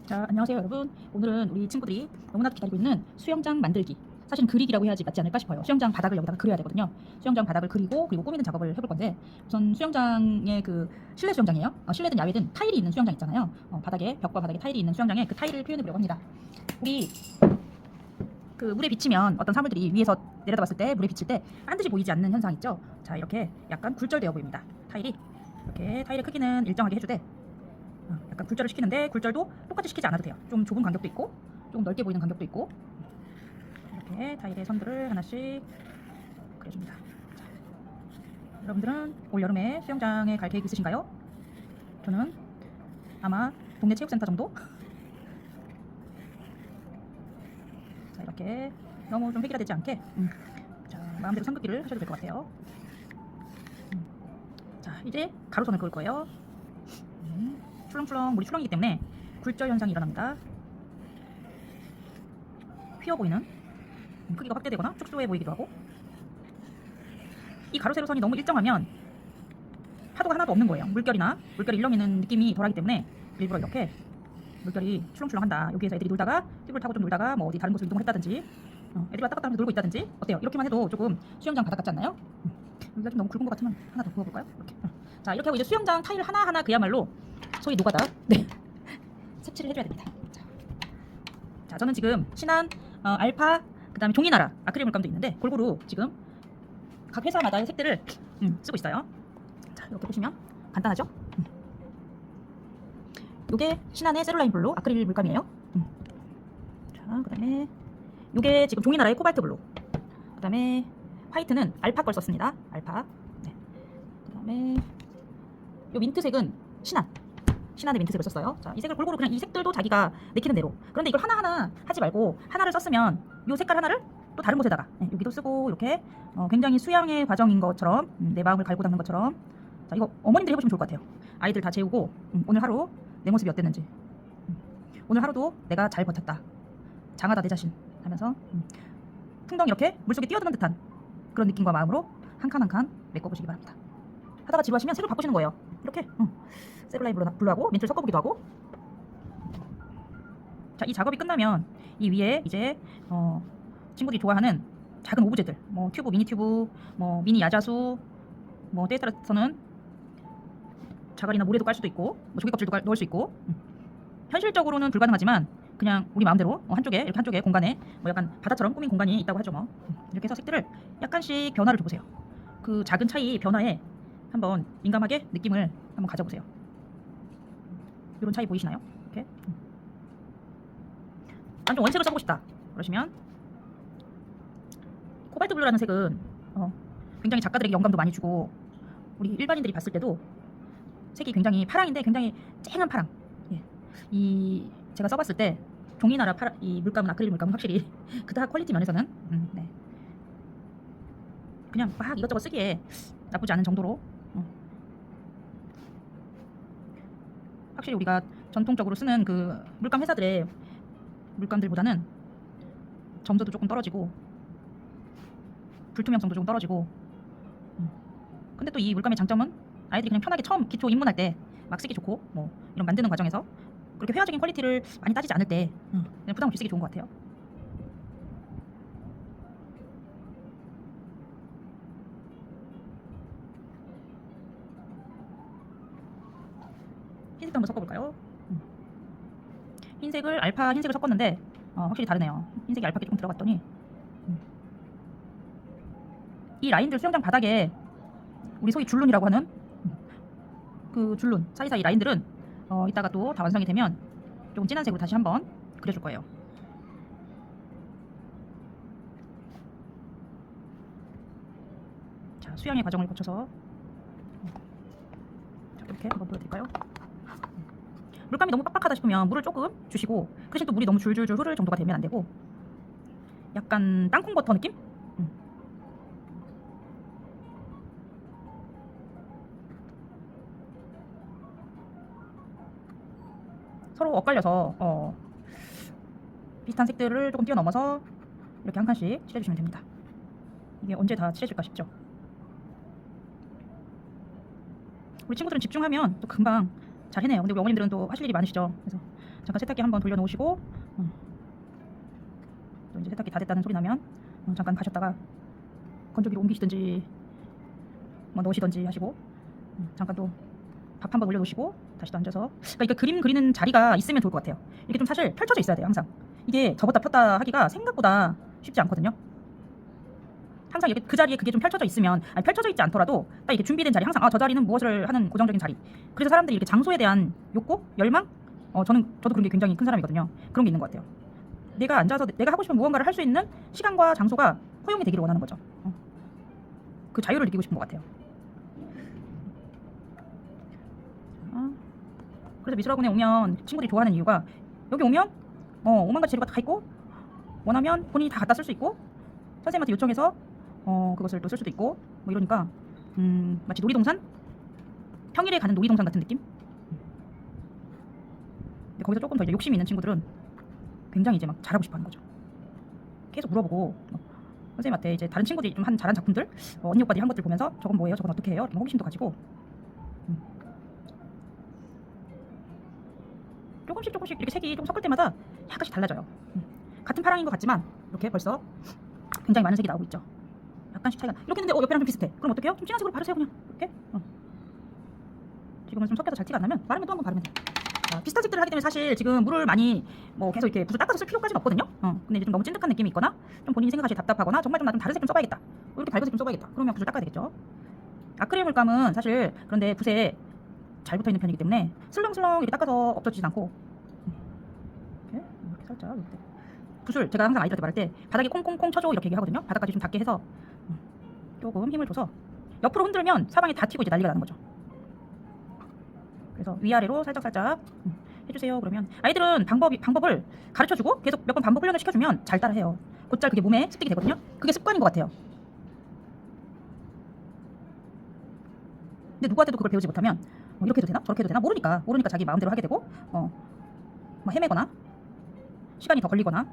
자, 안녕하세요 여러분. 오늘은 우리 친구들이 너무나도 기다리고 있는 수영장 만들기, 사실은 그리기라고 해야지 맞지 않을까 싶어요. 수영장 바닥을 여기다가 그려야 되거든요. 수영장 바닥을 그리고 꾸미는 작업을 해볼 건데, 우선 수영장의 그 실내 수영장이에요. 실내든 야외든 타일이 있는 수영장 있잖아요. 바닥에, 벽과 바닥에 타일이 있는 수영장에 그 타일을 표현해 보려고 합니다. 우리 그 물에 비치면 어떤 사물들이 위에서 내려다봤을 때, 물에 비칠 때 반드시 보이지 않는 현상 있죠. 자, 이렇게 약간 굴절되어 보입니다. 타일이 이렇게, 타일의 크기는 일정하게 해주되 약간 굴절을 시키는데, 굴절도 똑같이 시키지 않아도 돼요. 좀 좁은 간격도 있고 좀 넓게 보이는 간격도 있고, 이렇게 타일의 선들을 하나씩 그려줍니다. 자, 여러분들은 올 여름에 수영장에 갈 계획 있으신가요? 저는 아마 동네 체육센터 정도? 자, 이렇게 너무 좀 획일화되지 않게 자, 마음대로 선긋기를 하셔도 될 것 같아요. 자, 이제 가로선을 그을 거예요. 출렁출렁, 물이 출렁이기 때문에 굴절 현상이 일어납니다. 휘어 보이는, 크기가 확대되거나 축소해 보이기도 하고, 이 가로 세로선이 너무 일정하면 파도가 하나도 없는 거예요. 물결이 일렁이는 느낌이 덜하기 때문에 일부러 이렇게 물결이 출렁출렁한다, 여기에서 애들이 놀다가 팁을 타고 좀 놀다가 뭐 어디 다른 곳으로 이동을 했다든지, 애들이 왔다 갔다 하면서 놀고 있다든지, 어때요? 이렇게만 해도 조금 수영장 바닥 같지 않나요? 여기가 좀 너무 굵은 것 같으면 하나 더 그어볼까요? 이렇게. 자, 이렇게 하고 이제 수영장 타일 하나하나 그야말로 소위 노가다 색칠을 해줘야 됩니다. 자, 저는 지금 신한, 알파, 그 다음에 종이나라 아크릴 물감도 있는데 골고루 지금 각 회사마다의 색들을 쓰고 있어요. 자, 이렇게 보시면 간단하죠? 요게 신한의 세룰라인 블루 아크릴 물감이에요. 자, 그 다음에 요게 지금 종이나라의 코발트 블루, 그 다음에 화이트는 알파 걸 썼습니다. 알파. 네. 그 다음에 요 민트색은 신한의 민트색을 썼어요. 자, 이 색을 골고루 그냥 이 색들도 자기가 내키는 대로. 그런데 이걸 하나하나 하지 말고 하나를 썼으면 요 색깔 하나를 또 다른 곳에다가, 여기도 쓰고 이렇게 굉장히 수양의 과정인 것처럼, 내 마음을 갈고 닦는 것처럼. 자, 이거 어머님들이 해보시면 좋을 것 같아요. 아이들 다 재우고 오늘 하루 내 모습이 어땠는지, 오늘 하루도 내가 잘 버텼다, 장하다 내 자신 하면서 풍덩 이렇게 물속에 뛰어드는 듯한 그런 느낌과 마음으로 한 칸 한 칸 메꿔보시기 바랍니다. 하다가 지루하시면 색을 바꾸시는 거예요. 이렇게 세룰라인 블루하고 민트를 섞어보기도 하고. 자, 이 작업이 끝나면 이 위에 이제 친구들이 좋아하는 작은 오브제들, 뭐 튜브, 미니 튜브, 뭐 미니 야자수, 뭐 때에 따라서는 자갈이나 모래도 깔 수도 있고, 뭐 조개껍질도 넣을 수 있고, 현실적으로는 불가능하지만 그냥 우리 마음대로 한쪽에, 이렇게 한쪽에 공간에 뭐 약간 바다처럼 꾸민 공간이 있다고 하죠. 뭐 이렇게 해서 색들을 약간씩 변화를 줘보세요. 그 작은 차이 변화에 한번 민감하게 느낌을 한번 가져보세요. 이런 차이 보이시나요? 이렇게. 난 좀 원색을 써보고 싶다 그러시면, 코발트 블루라는 색은 굉장히 작가들에게 영감도 많이 주고, 우리 일반인들이 봤을 때도 색이 굉장히 파랑인데 굉장히 쨍한 파랑. 예. 이 제가 써봤을 때 종이나라 이 물감은, 아크릴 물감은 확실히 그닥 퀄리티 면에서는 네, 그냥 막 이것저것 쓰기에 나쁘지 않은 정도로, 확실히 우리가 전통적으로 쓰는 그 물감 회사들의 물감들보다는 점도도 조금 떨어지고 불투명성도 조금 떨어지고, 근데 또 이 물감의 장점은 아이들이 그냥 편하게 처음 기초 입문할 때 막 쓰기 좋고, 뭐 이런 만드는 과정에서 그렇게 회화적인 퀄리티를 많이 따지지 않을 때 그냥 부담 없이 쓰기 좋은 것 같아요. 흰색도 한번 섞어볼까요? 흰색을, 알파 흰색을 섞었는데 확실히 다르네요. 흰색이 알파게 조금 들어갔더니, 이 라인들 수영장 바닥에 우리 소위 줄눈이라고 하는 그 줄눈 사이사이 라인들은 이따가 또 다 완성이 되면 조금 진한 색으로 다시 한번 그려줄 거예요. 자, 수양의 과정을 거쳐서, 자, 이렇게 한번 보여드릴까요? 물감이 너무 빡빡하다 싶으면 물을 조금 주시고, 그 대신 또 물이 너무 줄줄줄 흐를 정도가 되면 안 되고, 약간 땅콩버터 느낌? 서로 엇갈려서 비슷한 색들을 조금 뛰어넘어서 이렇게 한 칸씩 칠해주시면 됩니다. 이게 언제 다 칠해질까 싶죠. 우리 친구들은 집중하면 또 금방 잘 해내요. 근데 우리 어머님들은 또 하실 일이 많으시죠. 그래서 잠깐 세탁기 한번 돌려놓으시고 또 이제 세탁기 다 됐다는 소리 나면 잠깐 가셨다가 건조기로 옮기시든지 뭐 넣으시든지 하시고 잠깐 또 밥 한번 올려놓으시고 다시 또 앉아서 그러니까 이게 그림 그리는 자리가 있으면 좋을 것 같아요. 이게 좀 사실 펼쳐져 있어야 돼요. 항상 이게 접었다 폈다 하기가 생각보다 쉽지 않거든요. 항상 이렇게 그 자리에 그게 좀 펼쳐져 있으면 아니 펼쳐져 있지 않더라도 딱 이게 준비된 자리 항상 저 자리는 무엇을 하는 고정적인 자리. 그래서 사람들이 이렇게 장소에 대한 욕구, 열망 저도 그런 게 굉장히 큰 사람이거든요. 그런 게 있는 것 같아요. 내가 앉아서 내가 하고 싶은 무언가를 할 수 있는 시간과 장소가 허용이 되기를 원하는 거죠. 그 자유를 느끼고 싶은 것 같아요. 그래서 미술학원에 오면 친구들이 좋아하는 이유가 여기 오면 오만 가지 재료가 다 있고 원하면 본인이 다 갖다 쓸 수 있고 선생님한테 요청해서 그것을 또 쓸 수도 있고 뭐 이러니까 마치 놀이동산? 평일에 가는 놀이동산 같은 느낌? 근데 거기서 조금 더 이제 욕심이 있는 친구들은 굉장히 이제 막 잘하고 싶어 하는 거죠. 계속 물어보고 선생님한테 이제 다른 친구들이 좀 한 잘한 작품들 언니 오빠들이 한 것들 보면서 저건 뭐예요? 저건 어떻게 해요? 이렇게 호기심도 가지고 조금씩 이렇게 색이 좀 섞을 때마다 약간씩 달라져요. 같은 파랑인 것 같지만 이렇게 벌써 굉장히 많은 색이 나오고 있죠. 약간씩 차이가 이렇게 했는데 옆에랑 좀 비슷해. 그럼 어떡해요? 좀 진한 색으로 바르세요 그냥 이렇게. 지금은 좀 섞여서 잘 티가 안 나면 바르면 또 한 번 바르면 돼. 비슷한 색들을 하기 때문에 사실 지금 물을 많이 계속 이렇게 붓을 닦아서 쓸 필요까지는 없거든요. 근데 이제 좀 너무 찐득한 느낌이 있거나 좀 본인이 생각하시기 답답하거나 정말 좀 나 좀 다른 색 좀 써봐야겠다. 이렇게 밝은 색 좀 써봐야겠다. 그러면 붓을 닦아야 되겠죠. 아크릴 물감은 사실 그런데 붓에 잘 붙어 있는 편이기 때문에 슬렁슬렁 이렇게 닦아서 없어지지 않고 이렇게 살짝 이렇게 붓을 제가 항상 아이들한테 말할 때 바닥에 콩콩콩 쳐줘 이렇게 얘기하거든요. 바닥까지 좀 닿게 해서 조금 힘을 줘서 옆으로 흔들면 사방에 다 튀고 이제 난리가 나는 거죠. 그래서 위아래로 살짝살짝 해주세요. 그러면 아이들은 방법을 가르쳐주고 계속 몇 번 반복 훈련을 시켜주면 잘 따라해요. 곧잘 그게 몸에 습득이 되거든요. 그게 습관인 것 같아요. 근데 누구한테도 그걸 배우지 못하면 이렇게 해도 되나? 저렇게 해도 되나? 모르니까 자기 마음대로 하게 되고 뭐 헤매거나 시간이 더 걸리거나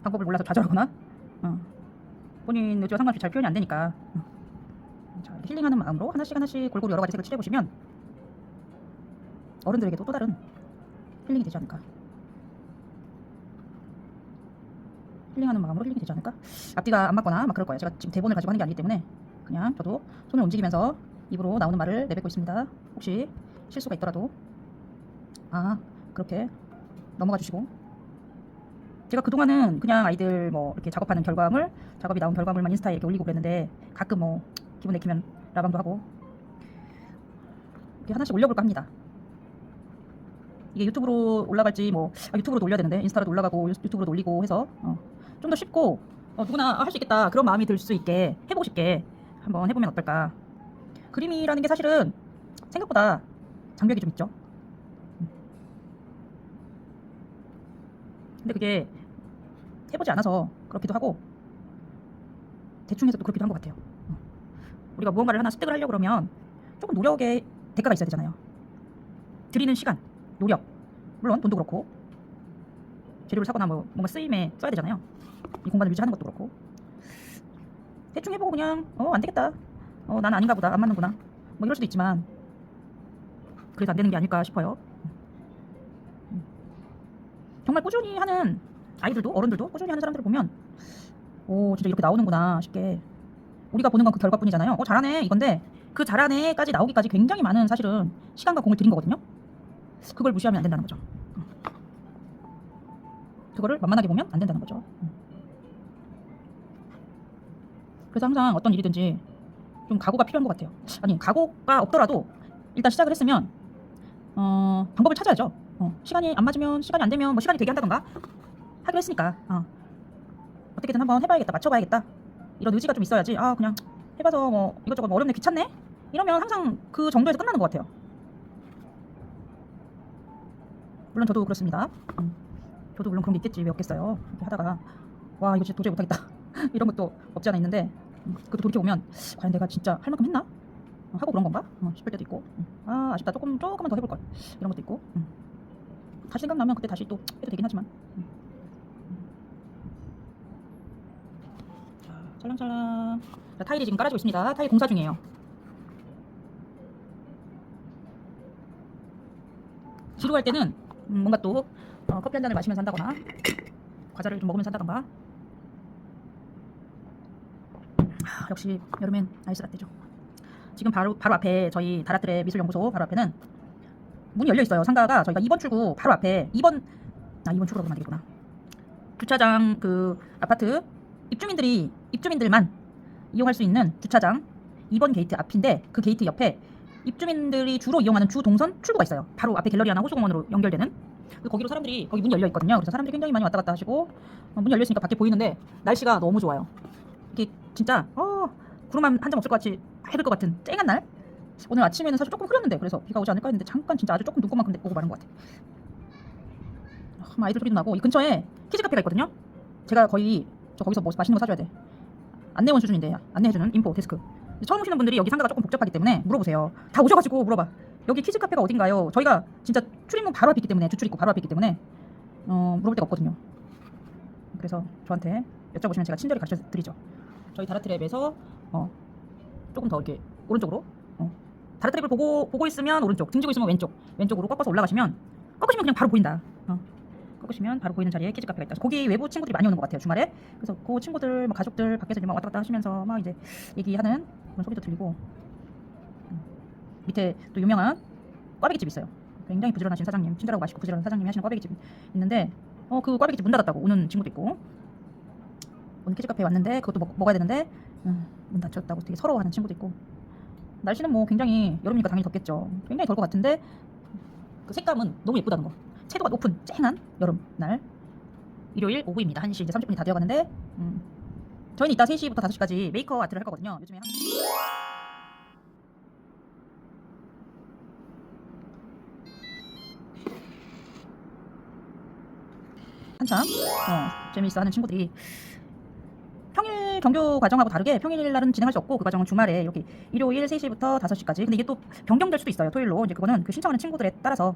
방법을 몰라서 좌절하거나 본인 의지와 상관없이 잘 표현이 안 되니까 자, 힐링하는 마음으로 하나씩 골고루 여러 가지 색을 칠해보시면 어른들에게도 또 다른 힐링이 되지 않을까. 힐링하는 마음으로 힐링이 되지 않을까. 앞뒤가 안 맞거나 막 그럴 거예요. 제가 지금 대본을 가지고 하는 게 아니기 때문에 그냥 저도 손을 움직이면서 입으로 나오는 말을 내뱉고 있습니다. 혹시 실수가 있더라도 그렇게 넘어가 주시고, 제가 그동안은 그냥 아이들 뭐 이렇게 작업하는 작업이 나온 결과물만 인스타에 이렇게 올리고 그랬는데 가끔 뭐 기분 내키면 라방도 하고 이렇게 하나씩 올려볼까 합니다. 이게 유튜브로 올라갈지 유튜브로도 올려야 되는데 인스타로도 올라가고 유튜브로도 올리고 해서 좀 더 쉽고 누구나 할 수 있겠다 그런 마음이 들 수 있게 해보고 싶게 한번 해보면 어떨까. 그림이라는 게 사실은 생각보다 장벽이 좀 있죠. 근데 그게 해보지 않아서 그렇기도 하고 대충 해서 또 그렇기도 한 것 같아요. 우리가 무언가를 하나 습득을 하려고 그러면 조금 노력의 대가가 있어야 되잖아요. 들이는 시간, 노력, 물론 돈도 그렇고 재료를 사거나 뭔가 쓰임에 써야 되잖아요. 이 공간을 유지하는 것도 그렇고 대충 해보고 그냥 안 되겠다, 난 아닌가 보다, 안 맞는구나 뭐 이럴 수도 있지만 그래서 안 되는 게 아닐까 싶어요. 정말 꾸준히 하는 아이들도 어른들도 꾸준히 하는 사람들을 보면 진짜 이렇게 나오는구나 싶게, 우리가 보는 건 그 결과뿐이잖아요. 잘하네 이건데 그 잘하네까지 나오기까지 굉장히 많은 사실은 시간과 공을 들인 거거든요. 그걸 무시하면 안 된다는 거죠. 그거를 만만하게 보면 안 된다는 거죠. 그래서 항상 어떤 일이든지 좀 각오가 필요한 것 같아요. 아니 각오가 없더라도 일단 시작을 했으면 방법을 찾아야죠. 시간이 안 맞으면, 시간이 안 되면 시간이 되게 한다던가 하기로 했으니까 어떻게든 한번 해봐야겠다, 맞춰봐야겠다 이런 의지가 좀 있어야지 그냥 해봐서 이것저것 어렵네, 귀찮네 이러면 항상 그 정도에서 끝나는 것 같아요. 물론 저도 그렇습니다. 저도 물론 그런 게 있겠지, 왜 없겠어요. 이렇게 하다가 와 이거 진짜 도저히 못하겠다 이런 것도 없지 않아 있는데 그것도 돌이켜보면 과연 내가 진짜 할 만큼 했나? 하고 그런 건가? 싶을 때도 있고 아쉽다, 조금만 더 해볼걸 이런 것도 있고 다시 생각나면 그때 다시 또 해도 되긴 하지만 자, 찰랑찰랑. 자, 타일이 지금 깔아지고 있습니다. 타일 공사 중이에요. 지루할 때는 뭔가 또 커피 한 잔을 마시면서 한다거나 과자를 좀 먹으면서 한다던가. 역시 여름엔 아이스 라떼죠. 지금 바로 앞에 저희 다라트레 미술연구소 바로 앞에는 문이 열려 있어요. 상가가 저희가 2번 출구 바로 앞에 2번 출구라고 하면 안 되겠구나. 주차장 그 아파트 입주민들만 이용할 수 있는 주차장 2번 게이트 앞인데, 그 게이트 옆에 입주민들이 주로 이용하는 주 동선 출구가 있어요. 바로 앞에 갤러리 하나 호수공원으로 연결되는. 거기로 사람들이, 거기 문이 열려 있거든요. 그래서 사람들이 굉장히 많이 왔다 갔다 하시고, 문이 열려 있으니까 밖에 보이는데 날씨가 너무 좋아요. 이게 진짜 구름 한 점 없을 것 같이 밝을 것 같은 쨍한 날. 오늘 아침에는 사실 조금 흐렸는데 그래서 비가 오지 않을까 했는데 잠깐 진짜 아주 조금 눈곱만큼 오고 마른 것 같아. 아이들 소리도 나고. 이 근처에 키즈 카페가 있거든요. 제가 거의 거기서 뭐 맛있는 거 사줘야 돼. 안내원 수준인데 안내해주는 인포 데스크. 처음 오시는 분들이 여기 상가가 조금 복잡하기 때문에 물어보세요. 다 오셔가지고 물어봐. 여기 키즈 카페가 어딘가요? 저희가 진짜 출입문 바로 앞에 있기 때문에, 주출입구 바로 앞에 있기 때문에 물어볼 데가 없거든요. 그래서 저한테 여쭤보시면 제가 친절히 가르쳐 드리죠. 저희 다라트랩에서 조금 더 이렇게 오른쪽으로, 다라트랩을 보고 있으면 오른쪽, 등지고 있으면 왼쪽으로 꺾어서 올라가시면 그냥 바로 보인다. 꺾으시면 바로 보이는 자리에 키즈 카페가 있다. 거기 외부 친구들이 많이 오는 것 같아요, 주말에. 그래서 그 친구들, 가족들 밖에서 이제 막 왔다 갔다 하시면서 막 이제 얘기하는 그런 소리도 들리고. 밑에 또 유명한 꽈배기집 있어요. 굉장히 부지런하신 사장님, 친절하고 맛있고 부지런한 사장님이 하시는 꽈배기집 있는데, 그 꽈배기집 문 닫았다고 오는 친구도 있고. 오늘 키즈 카페에 왔는데 그것도 먹어야 되는데 문 닫혔다고 되게 서러워하는 친구도 있고. 날씨는 뭐 굉장히 여름이니까 당연히 덥겠죠. 굉장히 덜 것 같은데 그 색감은 너무 예쁘다는 거. 채도가 높은 쨍한 여름 날, 일요일 오후입니다. 1시 이제 30분이 다 되어가는데 저희는 이따 3시부터 5시까지 메이커 아트를 할 거거든요. 요즘에 한참 재미있어 하는 친구들이, 평일 정규 과정하고 다르게 평일날은 진행할 수 없고 그 과정은 주말에 이렇게 일요일 3시부터 5시까지. 근데 이게 또 변경될 수도 있어요. 토요일로. 이제 그거는 그 신청하는 친구들에 따라서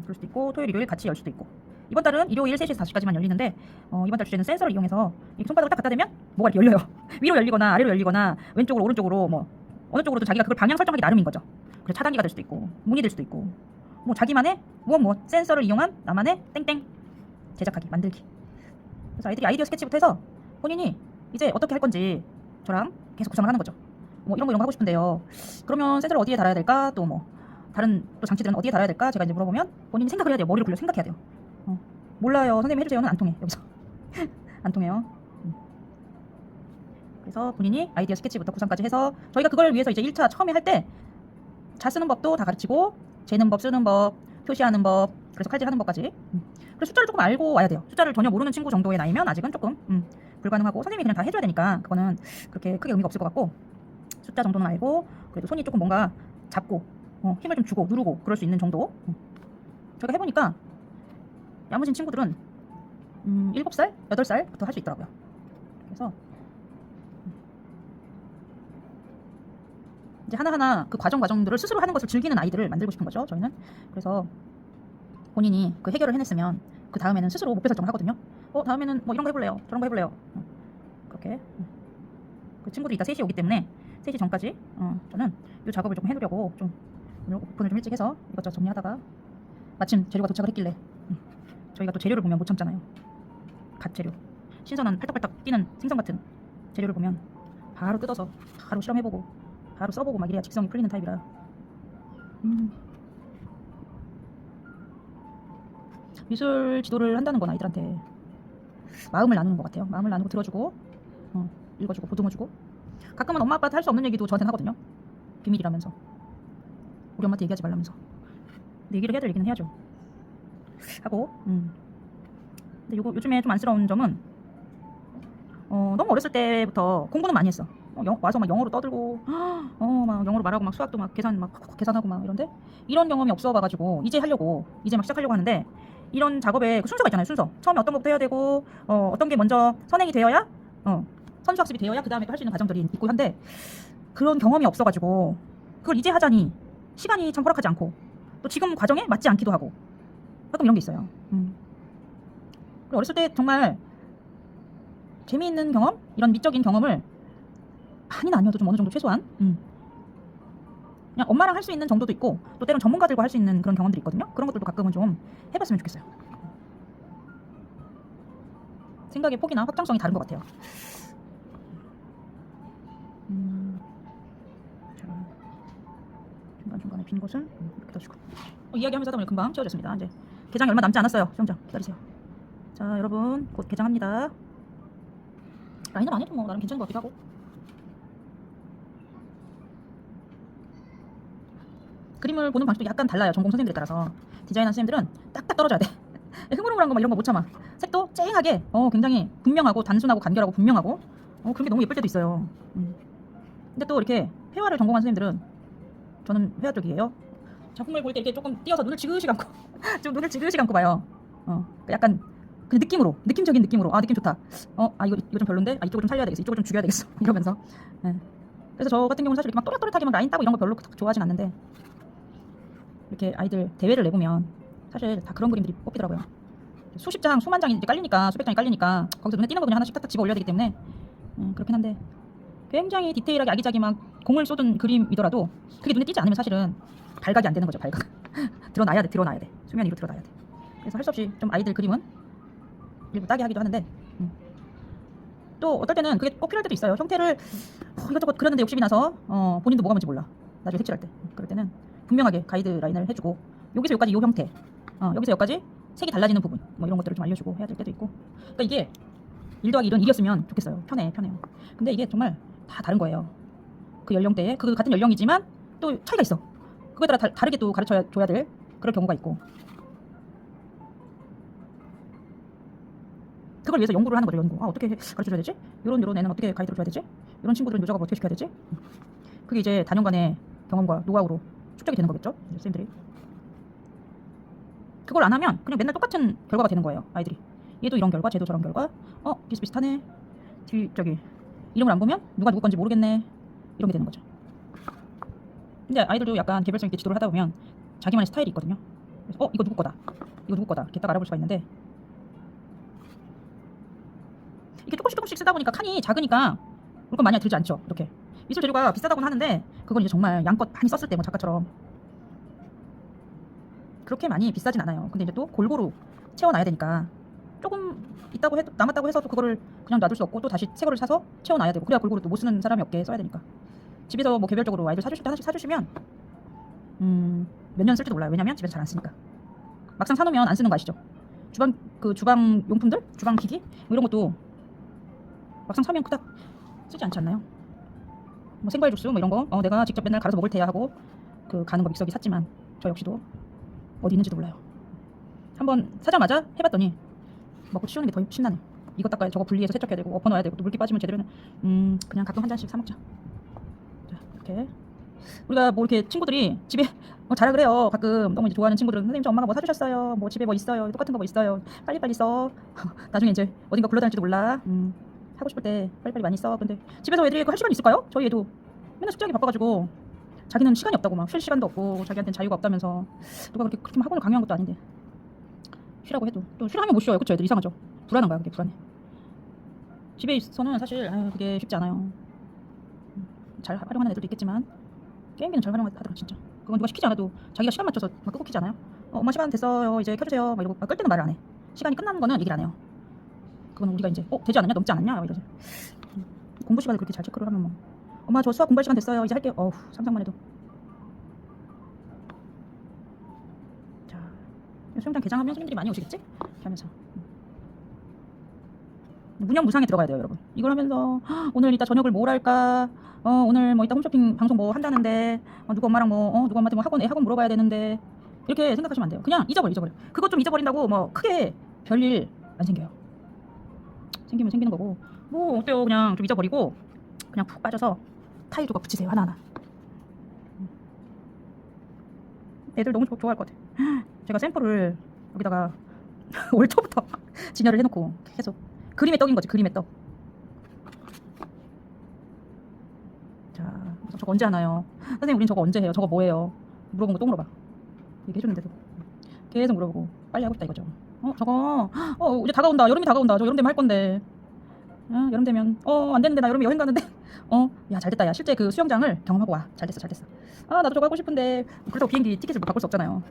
그럴 수도 있고, 토요일 일요일 같이 열 수도 있고. 이번 달은 일요일 3시에서 5시까지만 열리는데 이번 달 주제는 센서를 이용해서 이렇게 손바닥을 딱 갖다 대면 뭐가 이렇게 열려요. 위로 열리거나 아래로 열리거나 왼쪽으로 오른쪽으로 뭐 어느 쪽으로든 자기가 그걸 방향 설정하기 나름인 거죠. 그래서 차단기가 될 수도 있고 문이 될 수도 있고, 뭐 자기만의 센서를 이용한 나만의 땡땡 제작하기, 만들기. 그래서 아이들이 아이디어 스케치부터 해서 본인이 이제 어떻게 할 건지 저랑 계속 구상을 하는 거죠. 뭐 이런 거 하고 싶은데요. 그러면 센서를 어디에 달아야 될까? 또 뭐 다른 또 장치들은 어디에 달아야 될까? 제가 이제 물어보면 본인이 생각을 해야 돼요. 머리를 굴려 생각해야 돼요. 몰라요, 선생님 해주세요는 안 통해. 여기서 안 통해요. 그래서 본인이 아이디어 스케치부터 구상까지 해서 저희가 그걸 위해서 이제 1차 처음에 할 때 자 쓰는 법도 다 가르치고, 재는 법, 쓰는 법, 표시하는 법, 그래서 칼질하는 법까지. 그래서 숫자를 조금 알고 와야 돼요. 숫자를 전혀 모르는 친구 정도의 나이면 아직은 조금 불가능하고, 선생님이 그냥 다 해줘야 되니까 그거는 그렇게 크게 의미가 없을 것 같고, 숫자 정도는 알고 그래도 손이 조금 뭔가 잡고 힘을 좀 주고 누르고 그럴 수 있는 정도. 제가 해보니까 야무진 친구들은 7살, 8살부터 할 수 있더라고요. 그래서 이제 하나하나 그 과정들을 스스로 하는 것을 즐기는 아이들을 만들고 싶은 거죠, 저희는. 그래서 본인이 그 해결을 해냈으면 그 다음에는 스스로 목표 설정을 하거든요. 다음에는 뭐 이런 거 해볼래요, 저런 거 해볼래요. 그렇게. 그 친구들이 이따 3시에 오기 때문에 3시 전까지 저는 이 작업을 조금 해두려고 좀 오늘 오픈을 좀 일찍 해서 이것저것 정리하다가 마침 재료가 도착을 했길래 저희가 또 재료를 보면 못 참잖아요. 갓 재료, 신선한 팔딱팔딱 뛰는 생선 같은 재료를 보면 바로 뜯어서 바로 실험해보고 바로 써보고 막 이래야 직성이 풀리는 타입이라. 미술 지도를 한다는 건 아이들한테 마음을 나누는 것 같아요. 마음을 나누고 들어주고 읽어주고 보듬어주고, 가끔은 엄마 아빠한테 할 수 없는 얘기도 저한테는 하거든요. 비밀이라면서, 우리 엄마한테 얘기하지 말라면서. 근데 얘기를 해야 될 얘기는 해야죠 하고. 근데 요즘에 좀 안쓰러운 점은 너무 어렸을 때부터 공부는 많이 했어. 와서 막 영어로 떠들고 막 영어로 말하고 막 수학도 막 계산하고 막 이런데, 이런 경험이 없어봐가지고 이제 막 시작하려고 하는데, 이런 작업에 그 순서가 있잖아요. 순서. 처음에 어떤 것부터 해야 되고 어떤 게 먼저 선행이 되어야 선수학습이 되어야 그 다음에 또 할 수 있는 과정들이 있고 한데, 그런 경험이 없어가지고 그걸 이제 하자니 시간이 참 허락하지 않고 또 지금 과정에 맞지 않기도 하고 가끔 이런 게 있어요. 어렸을 때 정말 재미있는 경험, 이런 미적인 경험을 많이는 아니어도 좀 어느 정도 최소한 그냥 엄마랑 할 수 있는 정도도 있고 또 때론 전문가들과 할 수 있는 그런 경험들이 있거든요. 그런 것들도 가끔은 좀 해봤으면 좋겠어요. 생각의 폭이나 확장성이 다른 것 같아요. 자, 중간중간에 빈 곳은 이렇게 둬주고 이야기하면서 하다 보니 금방 채워졌습니다. 이제 개장이 얼마 남지 않았어요. 수영장 기다리세요. 자, 여러분 곧 개장합니다. 라인업 안 해도 뭐 나름 괜찮은 것 같기도 하고. 그림을 보는 방식도 약간 달라요. 전공 선생님들에 따라서. 디자인하는 선생님들은 딱딱 떨어져야 돼. 흐물흐물한 거 막 이런 거 못 참아. 색도 쨍하게 굉장히 분명하고 단순하고 간결하고 분명하고 그런 게 너무 예쁠 때도 있어요. 근데 또 이렇게 회화를 전공한 선생님들은, 저는 회화 쪽이에요. 작품을 볼 때 이렇게 조금 띄어서 눈을 지그시 감고 좀 눈을 지그시 감고 봐요. 약간 그 느낌으로, 느낌적인 느낌으로, 아 느낌 좋다. 이거 좀 별론데, 이쪽을 좀 살려야 되겠어, 이쪽을 좀 죽여야 되겠어 이러면서. 그래서 저 같은 경우는 사실 이렇게 막 또렷또렷하게 막 라인 따고 이런 거 별로 좋아하진 않는데, 이렇게 아이들 대회를 내보면 사실 다 그런 그림들이 뽑히더라고요. 수십 장, 수만 장이 이제 깔리니까, 수백 장이 깔리니까 거기서 눈에 띄는 거 그냥 하나씩 탁탁 집어 올려야 되기 때문에 그렇긴 한데, 굉장히 디테일하게 아기자기만 공을 쏟은 그림이더라도 그게 눈에 띄지 않으면 사실은 발각이 안 되는 거죠. 발각. 드러나야 돼. 수면 위로 드러나야 돼. 그래서 할 수 없이 좀 아이들 그림은 일부 따게 하기도 하는데, 또 어떨 때는 그게 꼭 필요할 때도 있어요. 형태를 이것저것 그렸는데 욕심이 나서 본인도 뭐가 뭔지 몰라. 나중에 색칠할 때. 그럴 때는 분명하게 가이드라인을 해주고, 여기서 여기까지 요 형태, 여기서 여기까지 색이 달라지는 부분, 뭐 이런 것들을 좀 알려주고 해야 될 때도 있고. 그러니까 이게 1 더하기 1은 1이었으면 좋겠어요. 편해요. 근데 이게 정말 다 다른 거예요. 그 연령대에, 그 같은 연령이지만 또 차이가 있어. 그거에 따라 다르게 또 가르쳐줘야 될 그럴 경우가 있고, 그걸 위해서 연구를 하는 거죠. 연구. 어떻게 가르쳐줘야 되지? 요런 애는 어떻게 가이드를 줘야 되지? 이런 친구들은 요 작업을 어떻게 시켜야 되지? 그게 이제 다년간의 경험과 노하우로 축적이 되는 거겠죠, 선생님들이. 그걸 안 하면 그냥 맨날 똑같은 결과가 되는 거예요. 아이들이 얘도 이런 결과, 쟤도 저런 결과, 비슷비슷하네, 저기 이름을 안 보면 누가 누구 건지 모르겠네, 이런 게 되는 거죠. 근데 아이들도 약간 개별성 있게 지도를 하다 보면 자기만의 스타일이 있거든요. 그래서 이거 누구 거다, 이렇게 딱 알아볼 수가 있는데, 이게 조금씩 쓰다 보니까 칸이 작으니까 물건 많이 들지 않죠. 이렇게 미술 재료가 비싸다고는 하는데, 그건 이제 정말 양껏 많이 썼을 때, 뭐 작가처럼 그렇게 많이 비싸진 않아요. 근데 이제 또 골고루 채워놔야 되니까, 조금 있다고 해도, 남았다고 해서 또 그거를 그냥 놔둘 수 없고 또 다시 새 거를 사서 채워놔야 되고, 그래야 골고루 또 못 쓰는 사람이 없게 써야 되니까. 집에서 뭐 개별적으로 아이들 사주실 때 하나씩 사주시면 몇 년 쓸지도 몰라요. 왜냐면 집에서 잘 안 쓰니까. 막상 사놓으면 안 쓰는 거 아시죠? 주방 용품들, 주방 기기 뭐 이런 것도 막상 사면 그닥 쓰지 않지 않나요? 뭐 생과일 주스 뭐 이런 거 내가 직접 맨날 갈아서 먹을 테야 하고 그 가는 거 믹서기 샀지만, 저 역시도 어디 있는지도 몰라요. 한번 사자마자 해봤더니 먹고 치우는 게 더 신나네. 이거 닦아야, 저거 분리해서 세척해야 되고, 엎어 넣어야 되고, 또 물기 빠지면 제대로 그냥 가끔 한 잔씩 사 먹자. 자, 이렇게 우리가 뭐 이렇게 친구들이 집에 자랑을 해요. 가끔 너무 이제 좋아하는 친구들은, 선생님 저 엄마가 뭐 사주셨어요, 뭐 집에 뭐 있어요, 똑같은 거 뭐 있어요, 빨리빨리 써. 나중에 이제 어딘가 굴러다닐지도 몰라. 하고 싶을 때 빨리빨리 많이 써. 근데 집에서 애들이 그거 할 시간이 있을까요? 저희 애도 맨날 숙제하기 바빠가지고 자기는 시간이 없다고, 막 쉴 시간도 없고 자기한테는 자유가 없다면서, 누가 그렇게 학원을 강요한 것도 아닌데 쉬라고 해도 또 쉬라면 못 쉬어요. 그쵸? 애들 이상하죠? 불안한 거야. 그게 불안해. 집에 있어서는 사실 그게 쉽지 않아요. 잘 활용하는 애들도 있겠지만 게임기는 잘 활용하더라 진짜. 그건 누가 시키지 않아도 자기가 시간 맞춰서 막 끄고 키잖아요. 엄마 시간 됐어요, 이제 켜주세요 막 이러고, 끌 때는 말을 안 해. 시간이 끝나는 거는 얘기를 안 해요. 그건 우리가 이제 되지 않았냐, 넘지 않았냐 이러지. 공부 시간을 그렇게 잘 체크를 하면 뭐, 엄마 저 수학 공부할 시간 됐어요, 이제 할게요. 상상만 해도. 자, 수영장 개장하면 손님들이 많이 오시겠지? 이렇게 하면서 무념무상에 들어가야 돼요, 여러분. 이걸 하면서 오늘 이따 저녁을 뭘 할까, 오늘 뭐 이따 홈쇼핑 방송 뭐 한다는데, 누구 엄마랑 누구 엄마한테 뭐 학원 물어봐야 되는데, 이렇게 생각하시면 안 돼요. 그냥 잊어버려. 그것 좀 잊어버린다고 뭐 크게 별일 안 생겨요. 생기면 생기는 거고, 뭐 어때요. 그냥 좀 잊어버리고 그냥 푹 빠져서 타일 조각 붙이세요, 하나하나. 애들 너무 좋아할 것 같아. 제가 샘플을 여기다가 올 초부터 진열을 해놓고 계속 그림의 떡인 거지, 그림의 떡. 자, 저거 언제 하나요? 선생님 우린 저거 언제 해요? 저거 뭐예요? 물어본 거 또 물어봐. 얘기해줬는데도 계속 물어보고 빨리 하고 싶다 이거죠. 저거 이제 다가온다, 여름이 다가온다, 저 여름 되면 할 건데, 여름 되면 안 되는데, 나 여름에 여행 가는데 야, 잘 됐다. 야, 실제 그 수영장을 경험하고 와. 잘 됐어, 잘 됐어. 아, 나도 저거 하고 싶은데 그래도 비행기 티켓을 뭐 바꿀 수 없잖아요.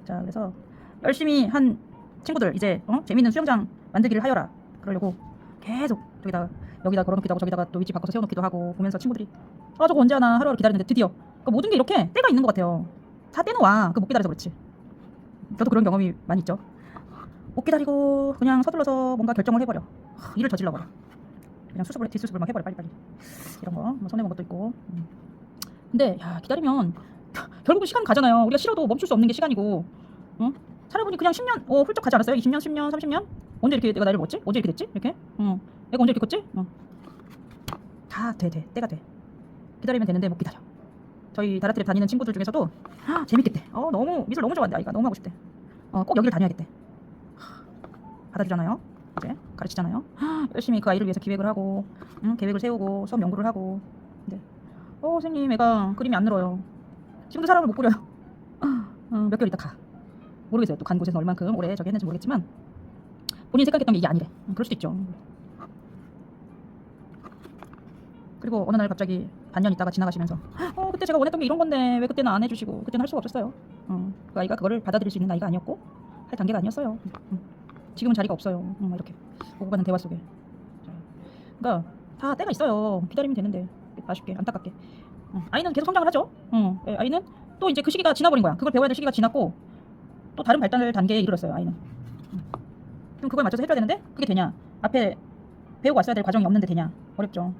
자, 그래서 열심히 한 친구들 이제 재밌는 수영장 만들기를 하여라. 그러려고 계속 여기다 걸어놓기도 하고 저기다가 또 위치 바꿔서 세워놓기도 하고 보면서 친구들이 저거 언제 하나 하루를 기다리는데 드디어 그러니까 모든 게 이렇게 때가 있는 것 같아요. 다 때놓아. 그 못 기다려서 그렇지. 저도 그런 경험이 많이 있죠. 못 기다리고 그냥 서둘러서 뭔가 결정을 해버려. 일을 저질러버려. 그냥 수습을 뒷수습을 막 해버려 빨리빨리. 이런 거 뭐 손해본 것도 있고. 근데 야, 기다리면 결국은 시간 가잖아요. 우리가 싫어도 멈출 수 없는 게 시간이고. 살아보니 그냥 10년 훌쩍 가지 않았어요? 20년, 10년, 30년? 언제 이렇게 내가 나이를 먹었지? 언제 이렇게 됐지? 이렇게? 내가 언제 이렇게 컸지? 다 돼. 때가 돼. 기다리면 되는데 못 기다려. 저희 다라트랩 다니는 친구들 중에서도 재밌겠대. 너무 미술 너무 좋아한대. 아이가 너무 하고 싶대. 꼭 여기를 다녀야겠대. 받아주잖아요. 이제 가르치잖아요. 열심히 그 아이를 위해서 기획을 하고 계획을 세우고 수업 연구를 하고. 근데 선생님 애가 그림이 안 늘어요. 지금도 사람을 못 그려요. 몇 개월 있다 가. 모르겠어요. 또 간 곳에서 얼만큼 오래 저기 했는지 모르겠지만 본인이 생각했던 게 이게 아니래. 그럴 수도 있죠. 그리고 어느 날 갑자기 반년 있다가 지나가시면서 그때 제가 원했던 게 이런 건데 왜 그때는 안 해주시고 그때는 할 수가 없었어요. 그 아이가 그거를 받아들일 수 있는 나이가 아니었고 할 단계가 아니었어요. 지금은 자리가 없어요. 이렇게 오고 가는 대화 속에. 그러니까 다 때가 있어요. 기다리면 되는데 아쉽게 안타깝게. 아이는 계속 성장을 하죠. 아이는 또 이제 그 시기가 지나버린 거야. 그걸 배워야 될 시기가 지났고 또 다른 발달 단계에 이르렀어요. 아이는. 그럼 그걸 맞춰서 해줘야 되는데 그게 되냐? 앞에 배우고 왔어야 될 과정이 없는데 되냐? 어렵죠.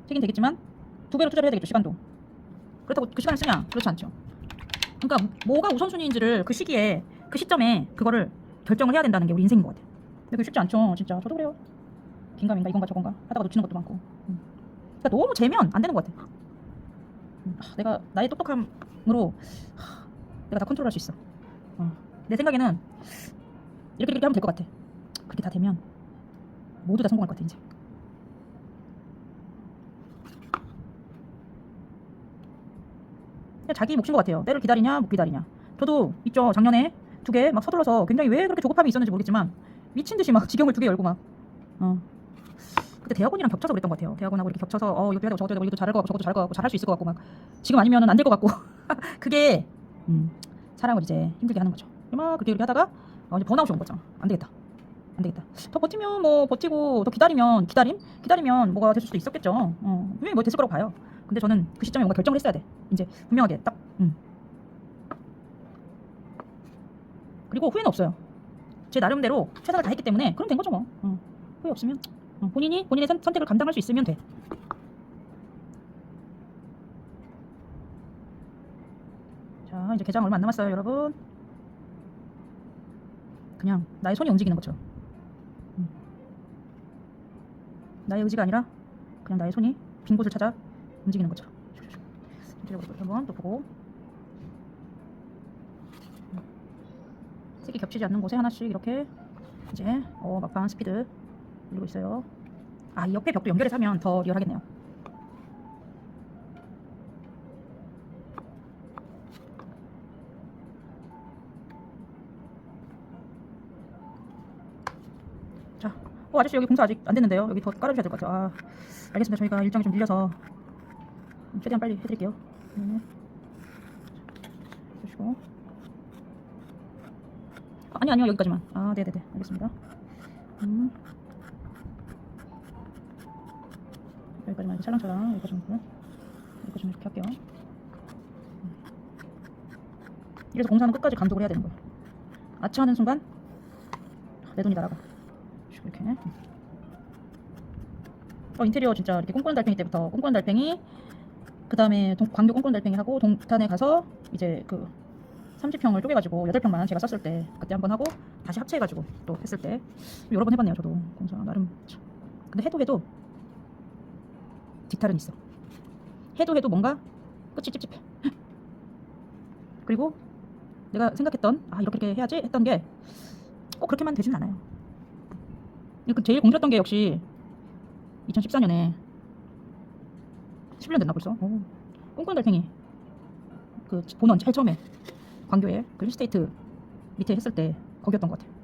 되긴 되겠지만 2배로 투자를 해야 되겠죠. 시간도. 그렇다고 그 시간을 쓰냐? 그렇지 않죠. 그러니까 뭐가 우선순위인지를 그 시기에 그 시점에 그거를 결정을 해야 된다는 게 우리 인생인 것 같아요. 근데 그게 쉽지 않죠. 진짜 저도 그래요. 긴가민가 이건가 저건가 하다가 놓치는 것도 많고. 그러니까 너무 재면 안 되는 것 같아. 내가 나의 똑똑함으로 내가 다 컨트롤할 수 있어. 내 생각에는 이렇게 하면 될 것 같아. 그렇게 다 되면 모두 다 성공할 것 같아 인생. 자기 몫인 것 같아요. 때를 기다리냐 못 기다리냐. 저도 있죠. 작년에 2개 막 서둘러서 굉장히 왜 그렇게 조급함이 있었는지 모르겠지만 미친 듯이 막 직영을 2개 열고 막 그때 대학원이랑 겹쳐서 그랬던 것 같아요. 대학원하고 이렇게 겹쳐서 이것도 해야 되고 저것도 해야 되고 이것도 잘할 것 같고 저것도 잘할 것 같고 잘할 수 있을 것 같고 막 지금 아니면은 안 될 것 같고 그게 사람을 이제 힘들게 하는 거죠. 막 그렇게 하다가 이제 번아웃이 온 거죠. 안 되겠다. 더 버티면 뭐 버티고 더 기다리면 뭐가 됐을 수도 있었겠죠. 분명히 뭐 됐을 거라고 봐요. 근데 저는 그 시점에 뭔가 결정을 했어야 돼. 이제 분명하게 딱. 그리고 후회는 없어요. 제 나름대로 최선을 다했기 때문에 그럼 된 거죠 뭐. 후회 없으면 본인의 선택을 감당할 수 있으면 돼. 자, 이제 개장 얼마 안 남았어요, 여러분. 그냥 나의 손이 움직이는 것처럼. 나의 의지가 아니라 그냥 나의 손이 빈 곳을 찾아 움직이는 것처럼. 전체적으로 한번 또 보고. 색이 겹치지 않는 곳에 하나씩 이렇게 이제 막판 스피드 올리고 있어요. 이 옆에 벽도 연결해서 하면 더 리얼하겠네요. 자, 아저씨 여기 공사 아직 안 됐는데요. 여기 더 깔아주셔야 될 것 같아요. 알겠습니다. 저희가 일정이 좀 밀려서 최대한 빨리 해드릴게요. 해주시고. 아니요 여기까지만. 네네네 알겠습니다. 여기까지만 이렇게 찰랑찰랑 여기까지만 이렇게 할게요. 이래서 공사는 끝까지 감독을 해야 되는 거예요. 아차하는 순간 내 돈이 날아가. 이렇게. 인테리어 진짜 이렇게 꿈꾸는 달팽이 때부터 꿈꾸는 달팽이, 그 다음에 광교 꿈꾸는 달팽이 하고 동탄에 가서 이제 그 30평을 쪼개가지고 8평만 제가 썼을 때 그때 한번 하고 다시 합체해가지고 또 했을 때 여러 번 해봤네요. 저도 공사 나름. 근데 해도 뒷탈은 있어. 해도 뭔가 끝이 찝찝해. 그리고 내가 생각했던 이렇게 해야지 했던 게 꼭 그렇게만 되지는 않아요. 제일 공들였던 게 역시 2014년에 11년 됐나 벌써? 꿈꾸는 달팽이 그 본원 제일 처음에 광교에 그 힐스테이트 밑에 했을 때 거기였던 것 같아요.